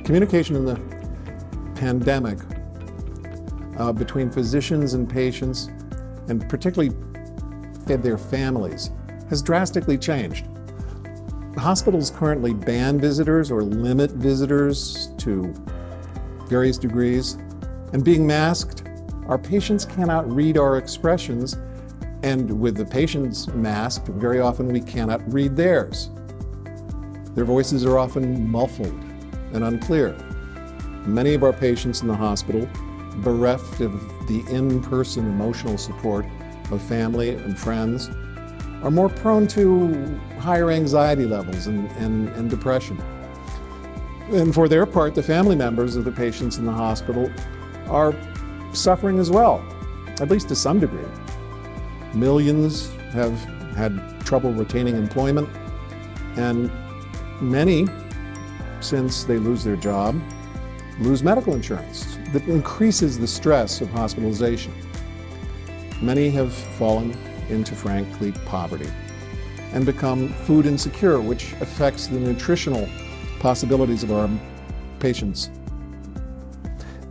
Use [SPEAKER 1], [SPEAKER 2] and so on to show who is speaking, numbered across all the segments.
[SPEAKER 1] Communication in the pandemic between physicians and patients, and particularly their families, has drastically changed. Hospitals currently ban visitors or limit visitors to various degrees, and being masked, our patients cannot read our expressions, and with the patients masked, very often we cannot read theirs. Their voices are often muffled and unclear. Many of our patients in the hospital, bereft of the in-person emotional support of family and friends, are more prone to higher anxiety levels and depression. And for their part, the family members of the patients in the hospital are suffering as well, at least to some degree. Millions have had trouble retaining employment, and many, since they lose their job, lose medical insurance that increases the stress of hospitalization. Many have fallen into, frankly, poverty and become food insecure, which affects the nutritional possibilities of our patients.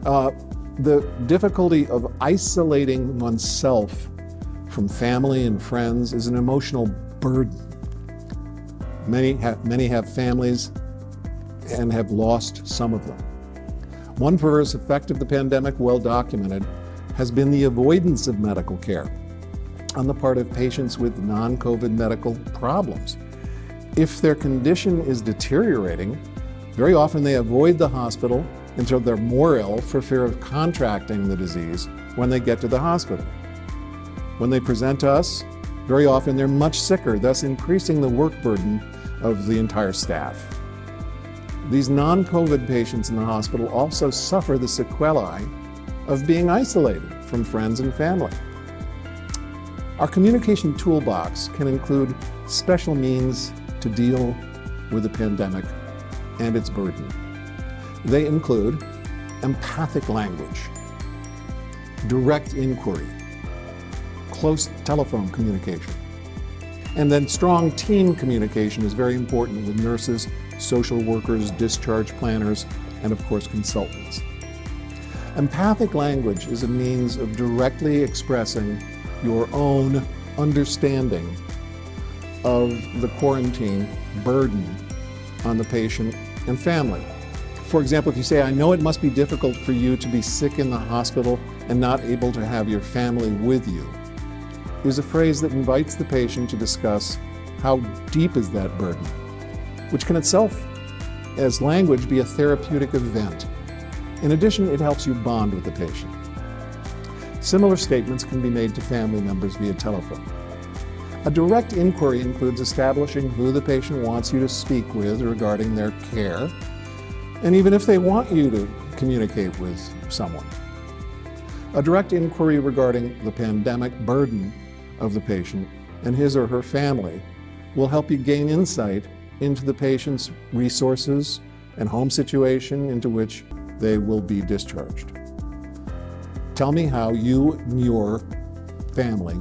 [SPEAKER 1] The difficulty of isolating oneself from family and friends is an emotional burden. Many have families and have lost some of them. One perverse effect of the pandemic, well documented, has been the avoidance of medical care on the part of patients with non-COVID medical problems. If their condition is deteriorating, very often they avoid the hospital until they're more ill for fear of contracting the disease when they get to the hospital. When they present to us, very often they're much sicker, thus increasing the work burden of the entire staff. These non-COVID patients in the hospital also suffer the sequelae of being isolated from friends and family. Our communication toolbox can include special means to deal with the pandemic and its burden. They include empathic language, direct inquiry, close telephone communication, and then strong team communication is very important with nurses, social workers, discharge planners, and of course consultants. Empathic language is a means of directly expressing your own understanding of the quarantine burden on the patient and family. For example, if you say, "I know it must be difficult for you to be sick in the hospital and not able to have your family with you," is a phrase that invites the patient to discuss how deep is that burden, which can itself, as language, be a therapeutic event. In addition, it helps you bond with the patient. Similar statements can be made to family members via telephone. A direct inquiry includes establishing who the patient wants you to speak with regarding their care, and even if they want you to communicate with someone. A direct inquiry regarding the pandemic burden of the patient and his or her family will help you gain insight into the patient's resources and home situation into which they will be discharged. Tell me how you and your family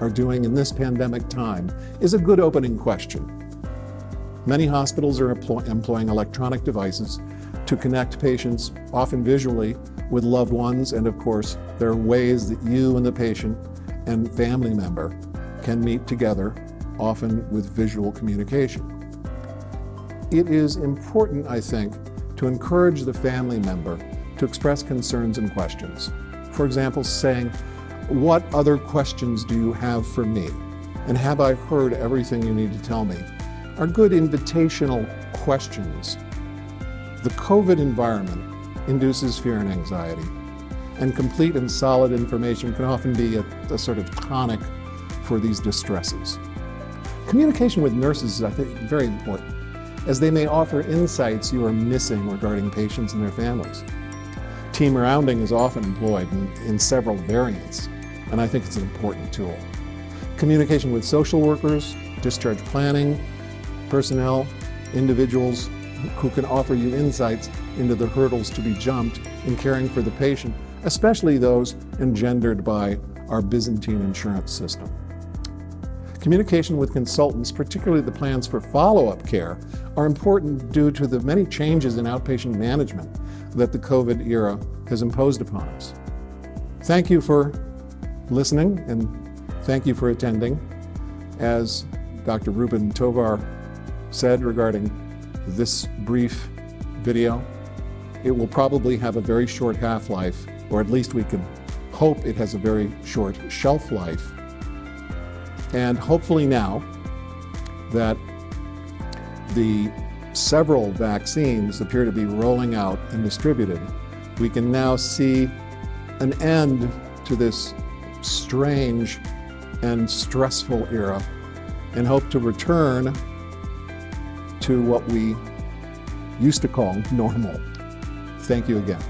[SPEAKER 1] are doing in this pandemic time is a good opening question. Many hospitals are employing electronic devices to connect patients, often visually, with loved ones, and of course, there are ways that you and the patient and family member can meet together, often with visual communication. It is important, I think, to encourage the family member to express concerns and questions. For example, saying, "What other questions do you have for me? And have I heard everything you need to tell me?" are good invitational questions. The COVID environment induces fear and anxiety, and complete and solid information can often be a sort of tonic for these distresses. Communication with nurses is, I think, very important, as they may offer insights you are missing regarding patients and their families. Team rounding is often employed in several variants, and I think it's an important tool. Communication with social workers, discharge planning, personnel, individuals who can offer you insights into the hurdles to be jumped in caring for the patient, especially those engendered by our Byzantine insurance system. Communication with consultants, particularly the plans for follow-up care, are important due to the many changes in outpatient management that the COVID era has imposed upon us. Thank you for listening, and thank you for attending. As Dr. Ruben Tovar said regarding this brief video, it will probably have a very short half-life, or at least we can hope it has a very short shelf life. And hopefully now that the several vaccines appear to be rolling out and distributed, we can now see an end to this strange and stressful era and hope to return to what we used to call normal. Thank you again.